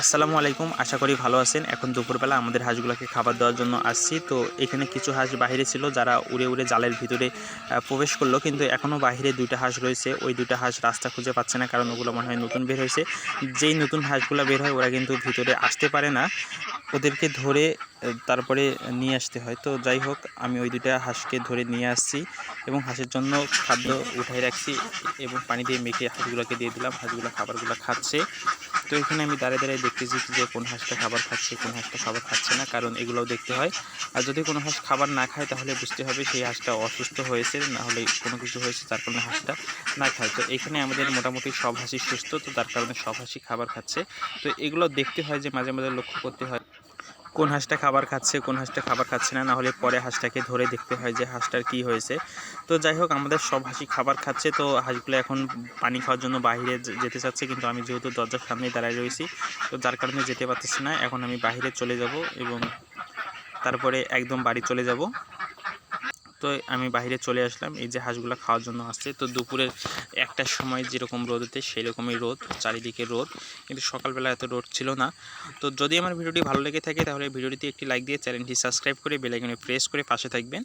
আসসালামু আলাইকুম, আশা করি ভালো আছেন। এখন দুপুরবেলা আমাদের হাঁসগুলোকে খাবার দেওয়ার জন্য আসছি। তো এখানে কিছু হাঁস বাহিরে ছিল, যারা উড়ে উড়ে জালের ভিতরে প্রবেশ করলো, কিন্তু এখনও বাহিরে দুইটা হাঁস রয়েছে। ওই দুইটা হাঁস রাস্তা খুঁজে পাচ্ছে না, কারণ ওগুলো মনে হয় নতুন বের হয়েছে। যেই নতুন হাঁসগুলো বের হয় ওরা কিন্তু ভিতরে আসতে পারে না, ওদেরকে ধরে তারপরে নিয়ে আসতে হয়। তো যাই হোক, আমি ওই দুইটা হাঁসকে ধরে নিয়ে আসছি এবং হাঁসের জন্য খাদ্য উঠাই রাখছি এবং পানি দিয়ে মেখে হাঁসগুলোকে দিয়ে দিলাম। হাঁসগুলো খাবারগুলো খাচ্ছে। তো এখানে আমি দাঁড়িয়ে দাঁড়িয়ে দেখতেছি যে কোন হাঁসটা খাবার খাচ্ছে, কোন হাঁসটা খাবার খাচ্ছে না, কারণ এগুলোও দেখতে হয়। আর যদি কোনো হাঁস খাবার না খায় তাহলে বুঝতে হবে সেই হাঁসটা অসুস্থ হয়েছে, না হলে কোনো কিছু হয়েছে যার কারণে হাঁসটা না খায়। তো এখানে আমাদের মোটামুটি সব হাঁসই সুস্থ, তো তার কারণে সব হাঁসই খাবার খাচ্ছে। তো এগুলো দেখতে হয়, যে মাঝে মাঝে লক্ষ্য করতে হয় কোন হাঁসটা খাবার খাচ্ছে, কোন হাঁসটা খাবার খাচ্ছে না, না হলে পরে হাঁসটাকে ধরে দেখতে হয় যে হাঁসটার কি হয়েছে। তো যাই হোক, আমাদের সব হাঁসই খাবার খাচ্ছে। তো হাঁসগুলো এখন পানি খাওয়ার জন্য বাইরে যেতে চাচ্ছে, কিন্তু আমি যেহেতু দরজার সামনেই দাঁড়ায় রয়েছি, তো যার কারণে যেতে পারতেছি না। এখন আমি বাইরে চলে যাব এবং তারপরে একদম বাড়ি চলে যাব। তো আমি বাইরে চলে আসলাম, এই যে হাঁসগুলো খাওয়ার জন্য আসছে। তো দুপুরের একটার সময় যেরকম রোদ হতে সেই রকমই রোদ, চারিদিকে রোদ, কিন্তু সকালবেলা এত রোদ ছিল না। তো যদি আমার ভিডিওটি ভালো লেগে থাকে তাহলে ভিডিওটিতে একটি লাইক দিয়ে চ্যানেলটি সাবস্ক্রাইব করে বেল আইকনে প্রেস করে পাশে থাকবেন।